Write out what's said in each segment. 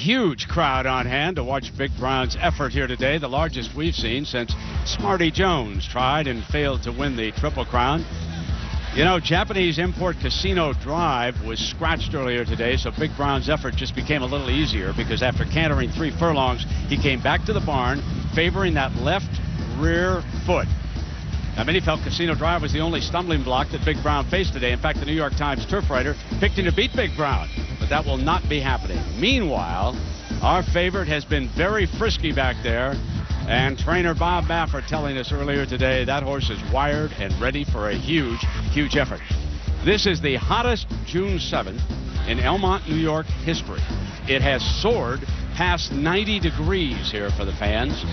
huge crowd on hand to watch Big Brown's effort here today, the largest we've seen since Smarty Jones tried and failed to win the Triple Crown. You know, Japanese Import Casino Drive was scratched earlier today, so Big Brown's effort just became a little easier because after cantering 3 furlongs, he came back to the barn favoring that left rear foot. Now, many felt Casino Drive was the only stumbling block that Big Brown faced today. In fact, the New York Times turf writer picked him to beat Big Brown, but that will not be happening. Meanwhile, our favorite has been very frisky back there, and trainer Bob Baffert telling us earlier today that horse is wired and ready for a huge, huge effort. This is the hottest June 7th in Elmont, New York history. It has soared past 90 degrees here for the fans.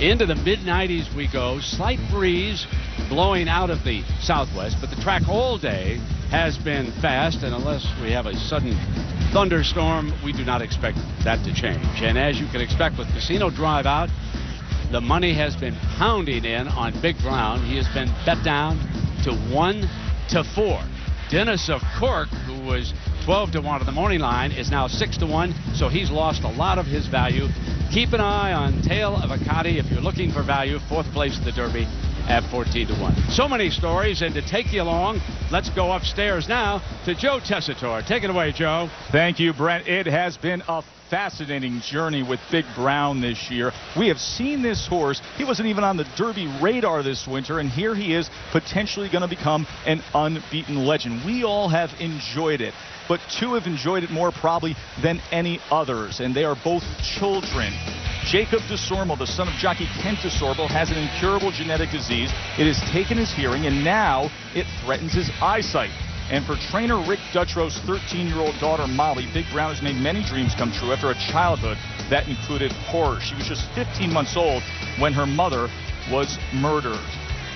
Into the mid-90s we go. Slight breeze blowing out of the southwest, but the track all day has been fast, and unless we have a sudden thunderstorm, we do not expect that to change. And as you can expect with Casino Drive out, the money has been pounding in on Big Brown. He has been bet down to 1-4. Dennis of Cork, who was 12-1 on the morning line, is now 6-1, so he's lost a lot of his value. Keep an eye on Tail of Akati if you're looking for value. 4th place at the Derby at 14-1. So many stories, and to take you along, let's go upstairs now to Joe Tessitore. Take it away, Joe. Thank you, Brent. It has been a fascinating journey with Big Brown this year. We have seen this horse. He wasn't even on the Derby radar this winter, and here he is, potentially going to become an unbeaten legend. We all have enjoyed it, but 2 have enjoyed it more probably than any others, and they are both children. Jacob DeSormo, the son of jockey Kent DeSormo, has an incurable genetic disease. It has taken his hearing, and now it threatens his eyesight. And for trainer Rick Dutro's 13-year-old daughter, Molly, Big Brown has made many dreams come true after a childhood that included horror. She was just 15 months old when her mother was murdered.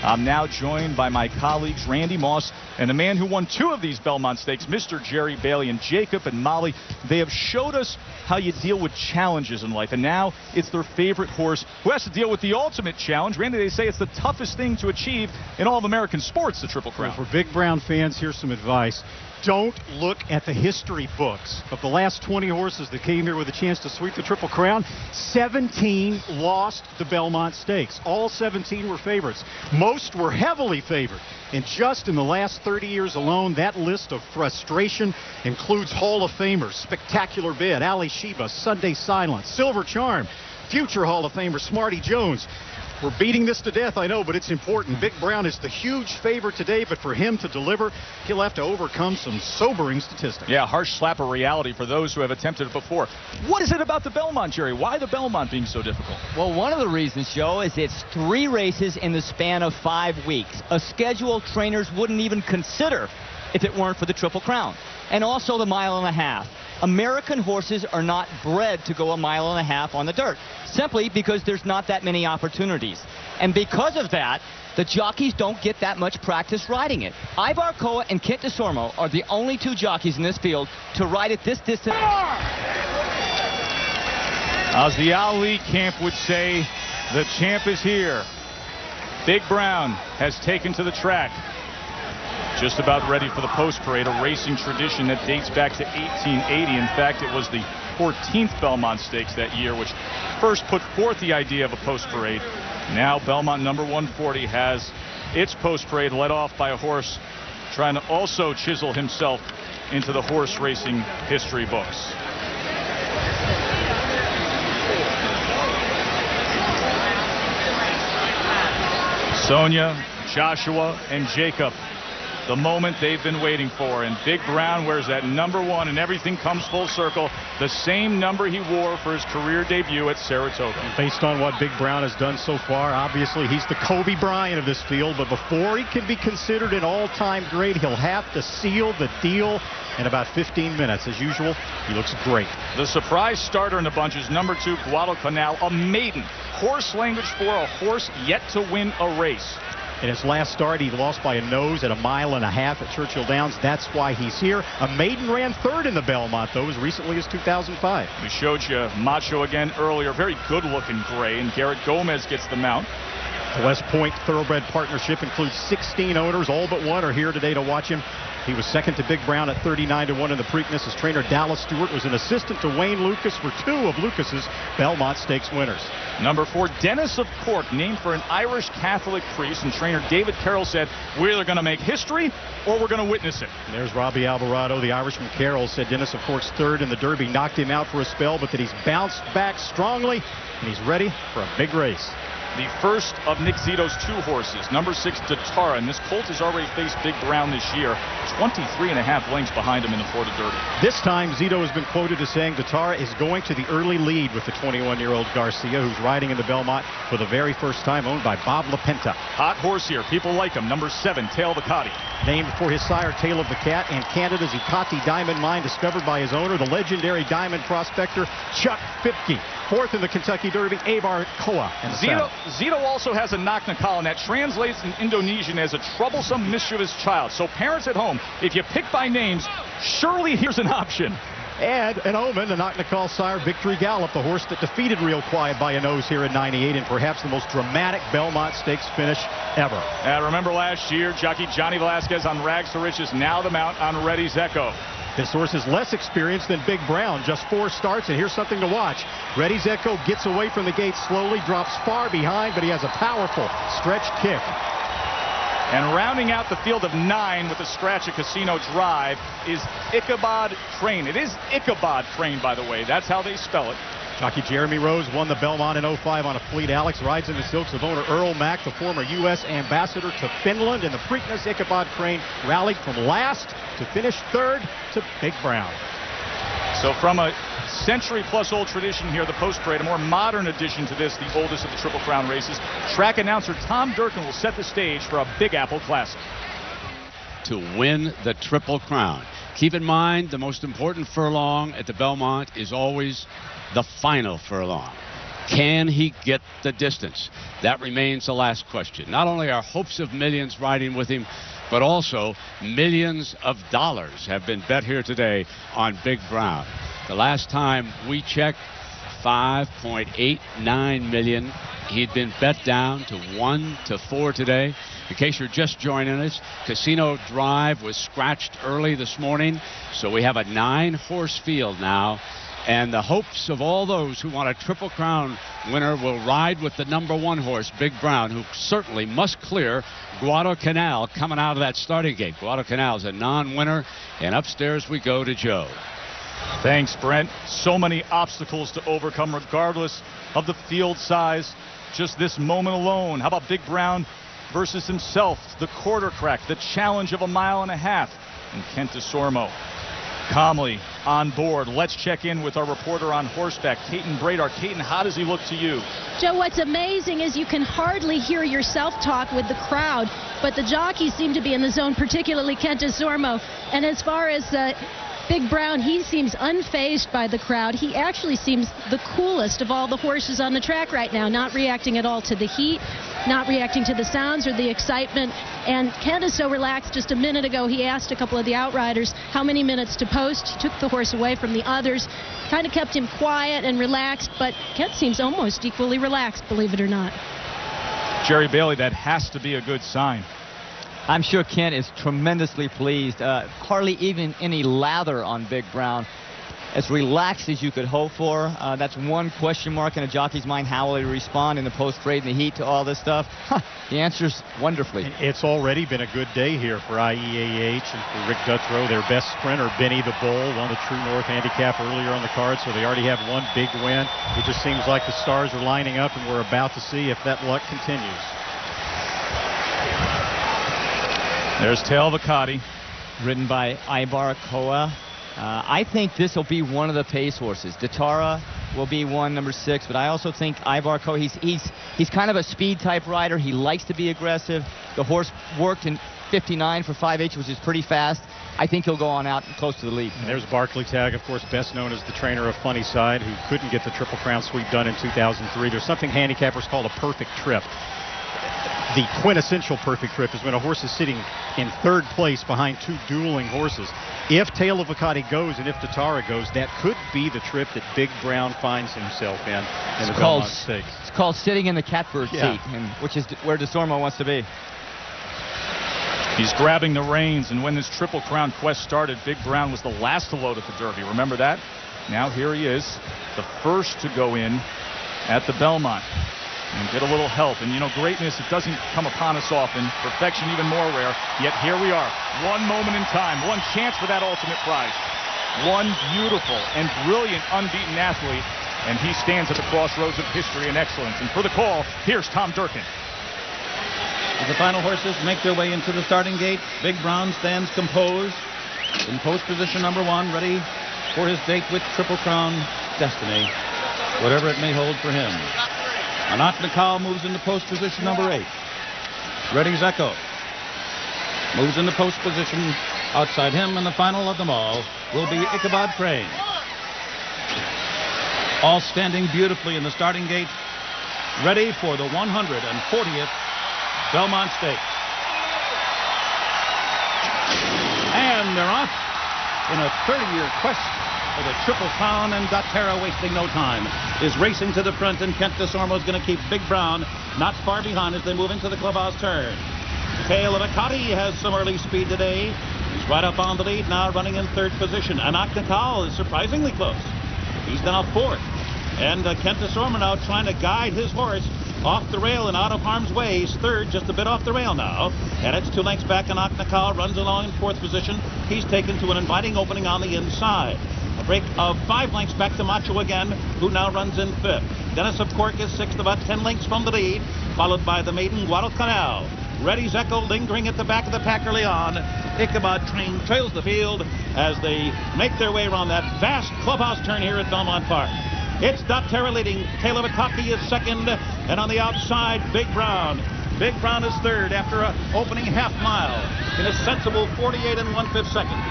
I'm now joined by my colleagues Randy Moss and the man who won 2 of these Belmont Stakes, Mr. Jerry Bailey. And Jacob and Molly, they have showed us how you deal with challenges in life, and now it's their favorite horse who has to deal with the ultimate challenge. Randy, they say it's the toughest thing to achieve in all of American sports, the Triple Crown. Well, for Big Brown fans, here's some advice. Don't look at the history books. Of the last 20 horses that came here with a chance to sweep the Triple Crown, 17 lost the Belmont Stakes. All 17 were favorites. Most were heavily favored. And just in the last 30 years alone, that list of frustration includes Hall of Famers, Spectacular Bid, Ali Sheba, Sunday Silence, Silver Charm, future Hall of Famer Smarty Jones. We're beating this to death, I know, but it's important. Big Brown is the huge favorite today, but for him to deliver, he'll have to overcome some sobering statistics. Yeah, harsh slap of reality for those who have attempted it before. What is it about the Belmont, Jerry? Why the Belmont being so difficult? Well, one of the reasons, Joe, is it's 3 races in the span of 5 weeks. A schedule trainers wouldn't even consider if it weren't for the Triple Crown. And also the 1.5 miles. American horses are not bred to go 1.5 miles on the dirt, simply because there's not that many opportunities. And because of that, the jockeys don't get that much practice riding it. Ivar Koa and Kent DeSormo are the only 2 jockeys in this field to ride it this distance. As the Ali camp would say, the champ is here. Big Brown has taken to the track. Just about ready for the post parade, a racing tradition that dates back to 1880. In fact, it was the 14th Belmont Stakes that year which first put forth the idea of a post parade. Now Belmont number 140 has its post parade led off by a horse trying to also chisel himself into the horse racing history books. Sonia, Joshua, and Jacob. The moment they've been waiting for, and Big Brown wears that number 1, and everything comes full circle. The same number he wore for his career debut at Saratoga. Based on what Big Brown has done so far, obviously he's the Kobe Bryant of this field, but before he can be considered an all-time great, he'll have to seal the deal in about 15 minutes. As usual, he looks great. The surprise starter in the bunch is number 2, Guadalcanal, a maiden. Horse language for a horse yet to win a race. In his last start, he lost by a nose at 1.5 miles at Churchill Downs. That's why he's here. A maiden ran 3rd in the Belmont, though, as recently as 2005. We showed you Macho again earlier. Very good-looking gray, and Garrett Gomez gets the mount. The West Point Thoroughbred Partnership includes 16 owners. All but one are here today to watch him. He was second to Big Brown at 39-1 in the Preakness. His trainer Dallas Stewart was an assistant to Wayne Lucas for 2 of Lucas's Belmont Stakes winners. Number 4, Dennis of Cork, named for an Irish Catholic priest, and trainer David Carroll said, we're either going to make history or we're going to witness it. And there's Robbie Alvarado. The Irishman Carroll said Dennis of Cork's third in the Derby knocked him out for a spell, but that he's bounced back strongly and he's ready for a big race. The first of Nick Zito's 2 horses, number 6, DaTara, and this colt has already faced Big Brown this year, 23.5 lengths behind him in the Florida Derby. This time, Zito has been quoted as saying DaTara is going to the early lead with the 21-year-old Garcia, who's riding in the Belmont for the very first time, owned by Bob LaPenta. Hot horse here. People like him. Number 7, Tail of the Cotty. Named for his sire, Tail of the Cat, and Canada's Ikati Diamond Mine, discovered by his owner, the legendary diamond prospector Chuck Fipke. Fourth in the Kentucky Derby, Abar Koa. Zito also has a knock-nakal, and that translates in Indonesian as a troublesome, mischievous child. So parents at home, if you pick by names, surely here's an option. And an omen, the knock-nakal sire, Victory Gallop, the horse that defeated Real Quiet by a nose here in '98, and perhaps the most dramatic Belmont Stakes finish ever. Remember last year, jockey Johnny Velasquez on Rags to Riches, now the mount on Reddy's Echo. This horse is less experienced than Big Brown, just 4 starts, and here's something to watch. Reddy's Echo gets away from the gate slowly, drops far behind, but he has a powerful stretch kick. And rounding out the field of 9 with the scratch at Casino Drive is Ichabod Crane. It is Ichabod Crane, by the way. That's how they spell it. Jockey Jeremy Rose won the Belmont in '05 on a fleet. Alex rides in the silks of owner Earl Mack, the former U.S. ambassador to Finland. In the Preakness, Ichabod Crane rallied from last to finish 3rd to Big Brown. So from a century-plus-old tradition here, the post-parade, a more modern addition to this, the oldest of the Triple Crown races. Track announcer Tom Durkin will set the stage for a Big Apple Classic. To win the Triple Crown. Keep in mind, the most important furlong at the Belmont is always the final furlong. Can he get the distance? That remains the last question. Not only are hopes of millions riding with him, but also millions of dollars have been bet here today on Big Brown. The last time we checked, 5.89 million. He'd been bet down to 1 to 4 today. In case you're just joining us, Casino Drive was scratched early this morning, so we have a 9-horse field now. And the hopes of all those who want a Triple Crown winner will ride with the number 1 horse, Big Brown, who certainly must clear Guadalcanal coming out of that starting gate. Guadalcanal is a non-winner, and upstairs we go to Joe. Thanks, Brent. So many obstacles to overcome regardless of the field size. Just this moment alone. How about Big Brown versus himself? The quarter crack, the challenge of a 1.5 miles. And Kent DeSormo calmly on board. Let's check in with our reporter on horseback, Caton Bradar. Caton, how does he look to you? Joe, what's amazing is you can hardly hear yourself talk with the crowd, but the jockeys seem to be in the zone, particularly Kent DeSormo. And as far as Big Brown, he seems unfazed by the crowd. He actually seems the coolest of all the horses on the track right now, not reacting at all to the heat, not reacting to the sounds or the excitement. And Kent is so relaxed. Just a minute ago, he asked a couple of the outriders how many minutes to post. He took the horse away from the others, kind of kept him quiet and relaxed, but Kent seems almost equally relaxed, believe it or not. Jerry Bailey, that has to be a good sign. I'm sure Kent is tremendously pleased. Hardly even any lather on Big Brown. As relaxed as you could hope for. That's one question mark in a jockey's mind. How will he respond in the post-parade and the heat to all this stuff? The answer's wonderfully. It's already been a good day here for IEAH and for Rick Dutrow. Their best sprinter, Benny the Bull, won the True North handicap earlier on the card, so they already have one big win. It just seems like the stars are lining up, and we're about to see if that luck continues. There's Tail of the Cotty, ridden by Ibar Koa. I think this will be one of the pace horses. DaTara will be one, number 6, but I also think Ibar Koa, he's kind of a speed type rider. He likes to be aggressive. The horse worked in 59 for 5H, which is pretty fast. I think he'll go on out close to the lead. And there's Barclay Tagg, of course, best known as the trainer of Funny Side, who couldn't get the Triple Crown sweep done in 2003. There's something handicappers call a perfect trip. the quintessential perfect trip is when a horse is sitting in third place behind two dueling horses. If Tale of Akati goes and if DaTara goes, that could be the trip that Big Brown finds himself in the Belmont Stakes. It's called sitting in the catbird seat, which is where DeSormo wants to be. He's grabbing the reins, and when this Triple Crown quest started, Big Brown was the last to load at the Derby. Remember that? Now here he is, the first to go in at the Belmont and get a little help. And, you know, greatness, it doesn't come upon us often. Perfection even more rare. Yet here we are. One moment in time. One chance for that ultimate prize. One beautiful and brilliant unbeaten athlete. And he stands at the crossroads of history and excellence. And for the call, here's Tom Durkin. As the final horses make their way into the starting gate, Big Brown stands composed in post position number 1, ready for his date with Triple Crown destiny, whatever it may hold for him. Anak Nakal moves into post position number 8. Ready's Echo moves into post position. Outside him, and the final of them all will be Ichabod Crane. All standing beautifully in the starting gate, ready for the 140th Belmont Stakes. And they're off in a 30-year quest for the Triple Crown, and DaTara, wasting no time, is racing to the front, and Kent DeSormo is going to keep Big Brown not far behind as they move into the clubhouse turn. Tale of Akati has some early speed today. He's right up on the lead, now running in third position. Anak Nakal is surprisingly close. He's now fourth. And Kent DeSormo now trying to guide his horse off the rail and out of harm's way. He's third, just a bit off the rail now. And it's 2 lengths back. Anak Nakal runs along in fourth position. He's taken to an inviting opening on the inside. A break of 5 lengths back to Macho again, who now runs in fifth. Dennis of Cork is sixth, about 10 lengths from the lead, followed by the maiden Guadalcanal. Ready's Echo lingering at the back of the pack early on. Ichabod Crane trails the field as they make their way around that vast clubhouse turn here at Belmont Park. It's DaTara leading. Tale of Akati is second, and on the outside, Big Brown. Big Brown is third after an opening half mile in a sensible 48 1/5 seconds.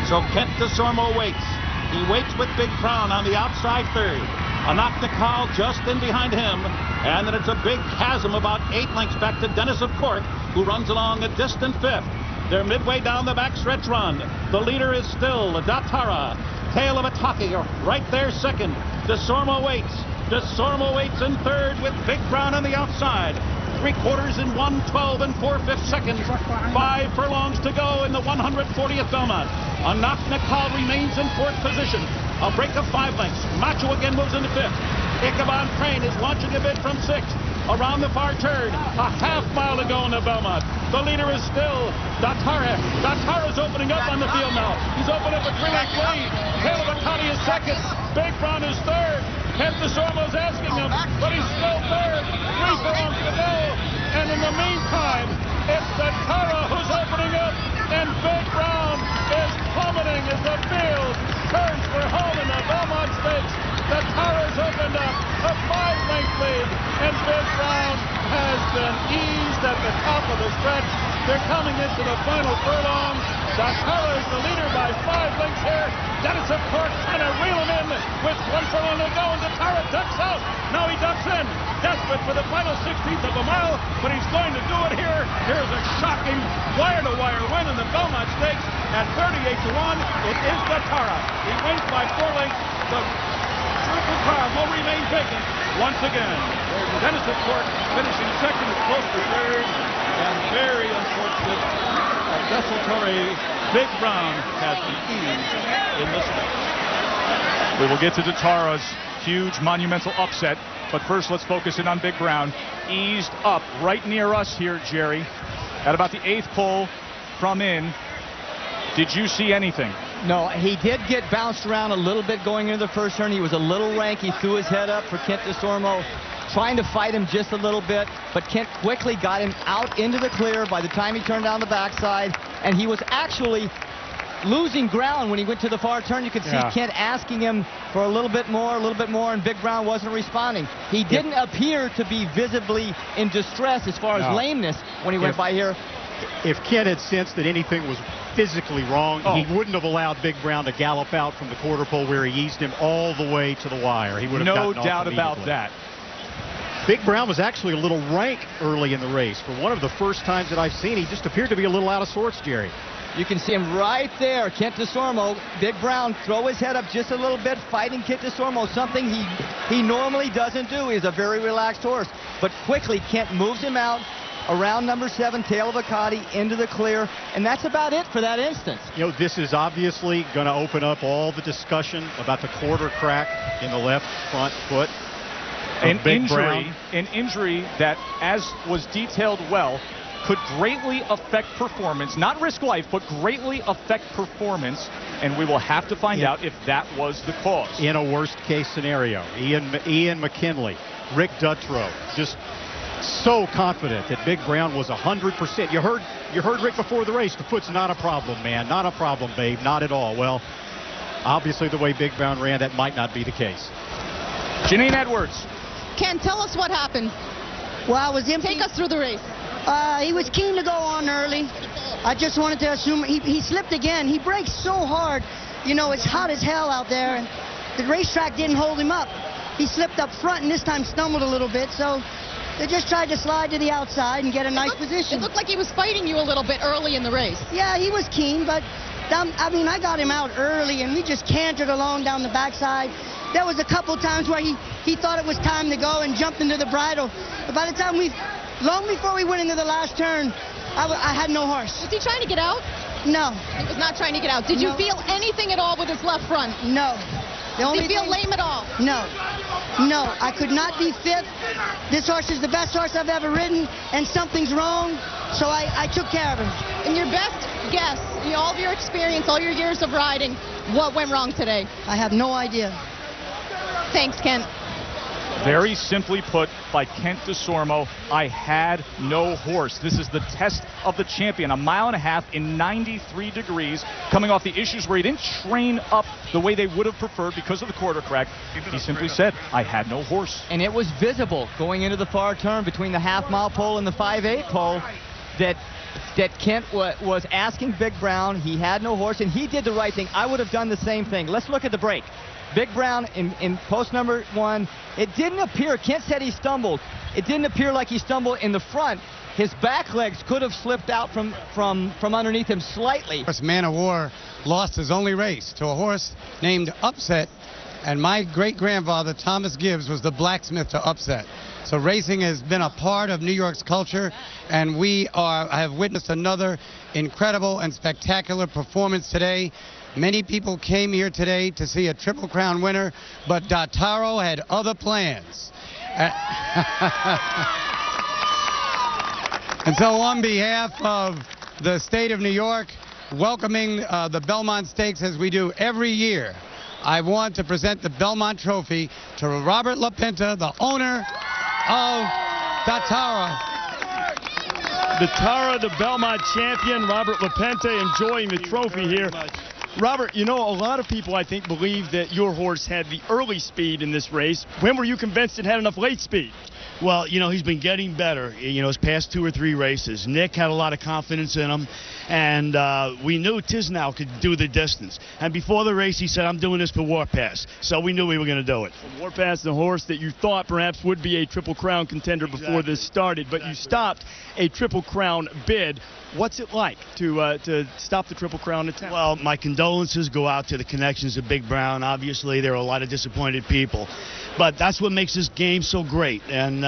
So Kent DeSormo waits. He waits with Big Brown on the outside third. Anak Nakal just in behind him, and then it's a big chasm about 8 lengths back to Dennis of Cork, who runs along a distant fifth. They're midway down the backstretch run. The leader is still DaTara. Tale of Akati right there second. DeSormo waits. DeSormo waits in third with Big Brown on the outside. 3/4 in 1:12 4/5 seconds. 5 furlongs to go in the 140th Belmont. Anak Nakal remains in fourth position. A break of 5 lengths. Macho again moves into fifth. Ichabod Crane is launching a bit from sixth. Around the far turn, a half mile to go in the Belmont. The leader is still DaTara. DaTara's opening up on the field now. He's opened up a 3-length lead. Tale of Akati is second. Big Brown is third. Kent DeSormo's asking him, but he's still third. 3 furlongs to go. And in the meantime, it's DaTara who's opening up, and Big Brown is plummeting as the field turns for home in the Belmont Stakes. DaTara's opened up a 5-length lead, and Big Brown has been eased at the top of the stretch. They're coming into the final furlong. DaTara is the leader by 5 lengths here. Dennis of Cork trying to reel him in with 1 furlong to go, and DaTara ducks out. Now he ducks in, desperate for the final 16th of a mile, but he's going to do it here. Here's a shocking wire-to-wire win in the Belmont Stakes at 38-1. It is DaTara. He wins by 4 lengths. The Triple Crown will remain vacant once again. Dennis of Cork finishing second, close to third, and very unfortunate, desultory Big Brown has been eased in the stakes. We will get to DaTara's huge monumental upset, but first let's focus in on Big Brown. Eased up right near us here, Jerry, at about the 8th pole from in. Did you see anything? No, he did get bounced around a little bit going into the first turn. He was a little rank. He threw his head up for Kent DeSormo, trying to fight him just a little bit, but Kent quickly got him out into the clear by the time he turned down the backside, and he was actually losing ground when he went to the far turn. You could see Kent asking him for a little bit more, and Big Brown wasn't responding. He didn't appear to be visibly in distress as far as lameness when he went by here. If Kent had sensed that anything was physically wrong, he wouldn't have allowed Big Brown to gallop out from the quarter pole where he eased him all the way to the wire. He would have no doubt about that. Big Brown was actually a little rank early in the race. For one of the first times that I've seen, he just appeared to be a little out of sorts, Jerry. You can see him right there. Kent DeSormo, Big Brown, throw his head up just a little bit, fighting Kent DeSormo, something he normally doesn't do. He's a very relaxed horse. But quickly, Kent moves him out around number 7, Tail of Acadi, into the clear. And that's about it for that instance. You know, this is obviously going to open up all the discussion about the quarter crack in the left front foot. An injury that, as was detailed well, could greatly affect performance, not risk life, but greatly affect performance, and we will have to find out if that was the cause. In a worst-case scenario, Ian McKinley, Rick Dutrow, just so confident that Big Brown was 100%. You heard Rick before the race. The foot's not a problem, man. Not a problem, babe. Not at all. Well, obviously the way Big Brown ran, that might not be the case. Janine Edwards. Ken, tell us what happened. Well, I was empty. Take us through the race. He was keen to go on early. I just wanted to assume he slipped again. He brakes so hard. You know, it's hot as hell out there, and the racetrack didn't hold him up. He slipped up front and this time stumbled a little bit, so they just tried to slide to the outside and get a nice position. It looked like he was fighting you a little bit early in the race. Yeah, he was keen, but I got him out early, and we just cantered along down the backside. There was a couple times where he thought it was time to go and jumped into the bridle. But by the time long before we went into the last turn, I had no horse. Was he trying to get out? No. He was not trying to get out. Did you feel anything at all with his left front? No. Did he feel lame at all? No. No, I could not be fit. This horse is the best horse I've ever ridden, and something's wrong, so I took care of him. In your best guess, all of your experience, all your years of riding, what went wrong today? I have no idea. Thanks, Kent. Very simply put by Kent DeSormo, I had no horse. This is the test of the champion. 1.5 miles in 93 degrees, coming off the issues where he didn't train up the way they would have preferred because of the quarter crack. He simply said, I had no horse. And it was visible going into the far turn between the half-mile pole and the 5/8 pole that Kent was asking Big Brown. He had no horse, and he did the right thing. I would have done the same thing. Let's look at the break. Big Brown in post number 1, it didn't appear, Kent said he stumbled. It didn't appear like he stumbled in the front. His back legs could have slipped out from underneath him slightly. Man of War lost his only race to a horse named Upset, and my great-grandfather, Thomas Gibbs, was the blacksmith to Upset. So racing has been a part of New York's culture, and I have witnessed another incredible and spectacular performance today. Many people came here today to see a Triple Crown winner, but DaTara had other plans. And so on behalf of the state of New York, welcoming the Belmont Stakes as we do every year, I want to present the Belmont Trophy to Robert LaPinta, the owner of DaTara. DaTara, the Belmont champion, Robert LaPinta enjoying the trophy here. Robert, a lot of people, I think, believe that your horse had the early speed in this race. When were you convinced it had enough late speed? Well, he's been getting better, his past 2 or 3 races. Nick had a lot of confidence in him, and we knew Tisnow could do the distance. And before the race, he said, I'm doing this for Warpass. So we knew we were going to do it. Warpass, the horse that you thought perhaps would be a Triple Crown contender before this started, but you stopped a Triple Crown bid. What's it like to stop the Triple Crown attempt? Well, my condolences go out to the connections of Big Brown. Obviously, there are a lot of disappointed people. But that's what makes this game so great. And,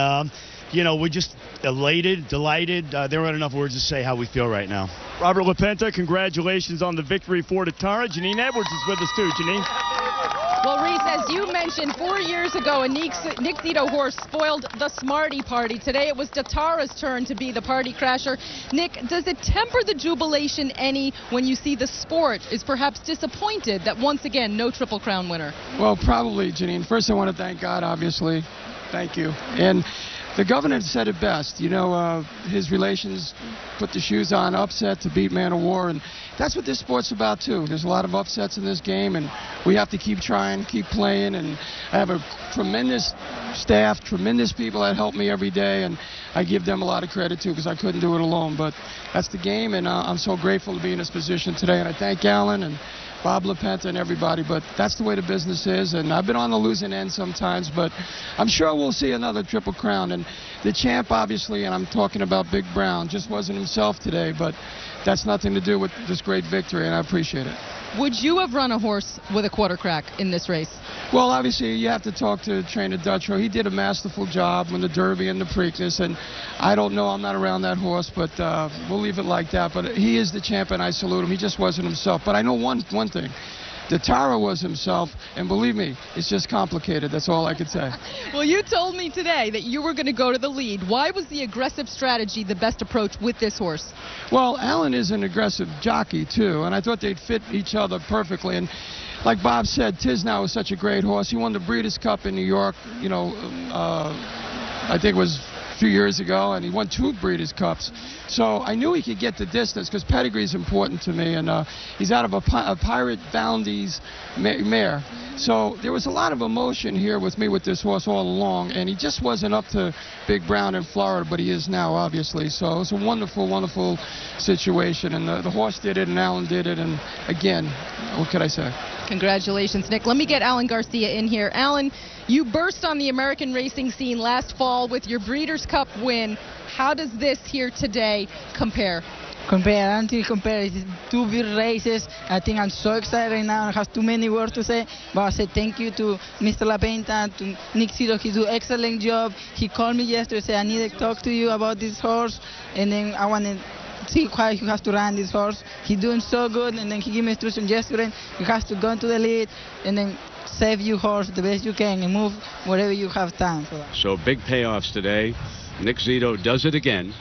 we're just elated, delighted. There aren't enough words to say how we feel right now. Robert LaPinta, congratulations on the victory for DaTara. Janine Edwards is with us, too. Janine? Well, Reese, as you mentioned, 4 years ago, a Nick Zito horse spoiled the Smarty Party. Today it was DaTara's turn to be the party crasher. Nick, does it temper the jubilation any when you see the sport is perhaps disappointed that once again no Triple Crown winner? Well, probably, Janine. First, I want to thank God, obviously. Thank you. And the governor said it best. His relations put the shoes on Upset to beat Man of War, and that's what this sport's about, too. There's a lot of upsets in this game, and we have to keep trying, keep playing, and I have a tremendous staff, tremendous people that help me every day, and I give them a lot of credit too because I couldn't do it alone. But that's the game, and I'm so grateful to be in this position today. And I thank Alan and Bob LaPenta and everybody, but that's the way the business is, and I've been on the losing end sometimes, but I'm sure we'll see another Triple Crown. And the champ, obviously, and I'm talking about Big Brown, just wasn't himself today, but that's nothing to do with this great victory, and I appreciate it. Would you have run a horse with a quarter crack in this race? Well, obviously, you have to talk to trainer DaTara. He did a masterful job in the Derby and the Preakness, and I don't know, I'm not around that horse, but we'll leave it like that. But he is the champ, and I salute him. He just wasn't himself. But I know one thing. DaTara was himself, and believe me, it's just complicated. That's all I could say. Well, you told me today that you were going to go to the lead. Why was the aggressive strategy the best approach with this horse? Well, Alan is an aggressive jockey, too, and I thought they'd fit each other perfectly. And like Bob said, Tisnow is such a great horse. He won the Breeders' Cup in New York, I think it was a few years ago, and he won 2 Breeders' Cups. So I knew he could get the distance because pedigree is important to me, and he's out of a Pirate Bounties mare. So there was a lot of emotion here with me with this horse all along, and he just wasn't up to Big Brown in Florida, but he is now, obviously. So it was a wonderful, wonderful situation, and the horse did it, and Alan did it, and again, what could I say? Congratulations, Nick. Let me get Alan Garcia in here. Alan, you burst on the American racing scene last fall with your Breeders' Cup win. How does this here today compare? I don't think compare. It's 2 big races. I think I'm so excited right now. I have too many words to say, but I say thank you to Mr. LaPenta, to Nick Zito. He do excellent job. He called me yesterday and said, I need to talk to you about this horse, and then I want to see why he has to run this horse. He's doing so good, and then he gave me instruction yesterday. He has to go into the lead, and then save your horse the best you can and move wherever you have time for that. So big payoffs today. Nick Zito does it again.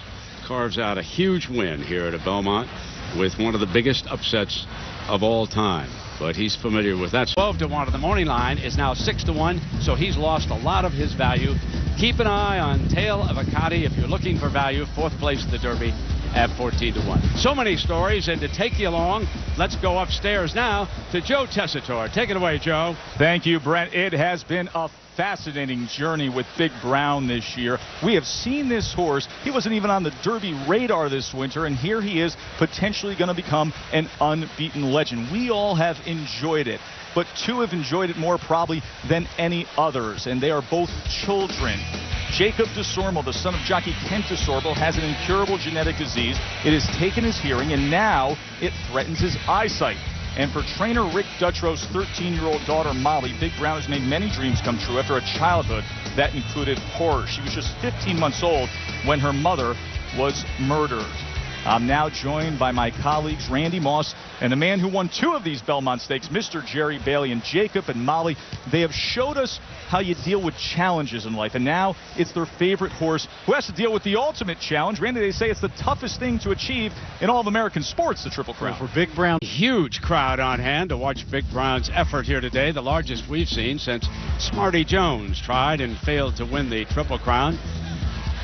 Carves out a huge win here at Belmont with one of the biggest upsets of all time. But he's familiar with that. 12-1 on the morning line is now 6-1, so he's lost a lot of his value. Keep an eye on Tail of Akati if you're looking for value. 4th place at the Derby at 14-1. So many stories, and to take you along, let's go upstairs now to Joe Tessitore. Take it away, Joe. Thank you, Brent. It has been a fascinating journey with Big Brown this year. We have seen this horse. He wasn't even on the Derby radar this winter, and here he is potentially going to become an unbeaten legend. We all have enjoyed it, but 2 have enjoyed it more probably than any others, and they are both children. Jacob DeSormo, the son of jockey Kent DeSormo, has an incurable genetic disease. It has taken his hearing, and now it threatens his eyesight. And for trainer Rick Dutro's 13-year-old daughter, Molly, Big Brown has made many dreams come true after a childhood that included horror. She was just 15 months old when her mother was murdered. I'm now joined by my colleagues Randy Moss and the man who won 2 of these Belmont Stakes, Mr. Jerry Bailey. And Jacob and Molly, they have showed us how you deal with challenges in life, and now it's their favorite horse who has to deal with the ultimate challenge. Randy, they say it's the toughest thing to achieve in all of American sports, the Triple Crown. For Big Brown. Huge crowd on hand to watch Big Brown's effort here today, the largest we've seen since Smarty Jones tried and failed to win the Triple Crown.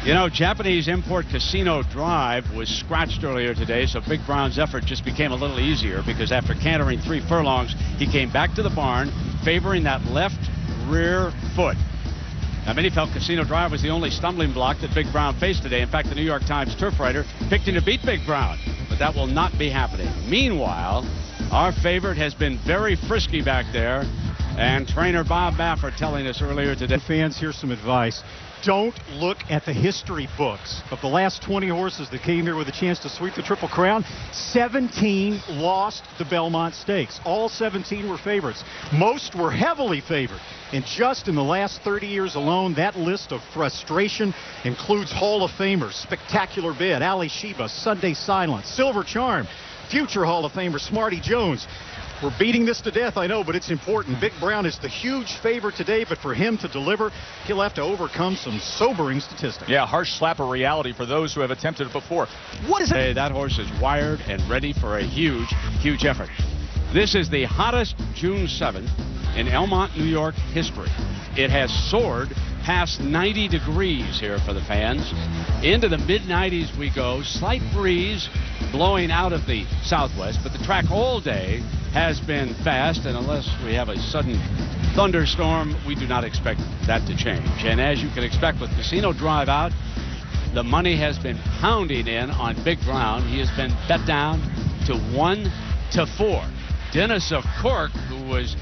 You know, Japanese Import Casino Drive was scratched earlier today, so Big Brown's effort just became a little easier because after cantering 3 furlongs, he came back to the barn favoring that left rear foot. Now, many felt Casino Drive was the only stumbling block that Big Brown faced today. In fact, the New York Times turf writer picked him to beat Big Brown, but that will not be happening. Meanwhile, our favorite has been very frisky back there, and trainer Bob Baffert telling us earlier today. Fans, here's some advice. Don't look at the history books of the last 20 horses that came here with a chance to sweep the Triple Crown. 17 lost the Belmont Stakes. All 17 were favorites. Most were heavily favored. And just in the last 30 years alone, that list of frustration includes Hall of Famers, Spectacular Bid, Ali Sheba, Sunday Silence, Silver Charm, future Hall of Famer Smarty Jones. We're beating this to death, I know, but it's important. Big Brown is the huge favorite today, but for him to deliver, he'll have to overcome some sobering statistics. Yeah, harsh slap of reality for those who have attempted it before. What is it? Hey, that horse is wired and ready for a huge, huge effort. This is the hottest June 7th in Elmont, New York history. It has soared past 90 degrees here for the fans. Into the mid-90s we go. Slight breeze blowing out of the southwest, but the track all day has been fast, and unless we have a sudden thunderstorm, we do not expect that to change. And as you can expect with Casino Drive out, the money has been pounding in on Big Brown. He has been bet down to 1-4. Dennis of Cork, who was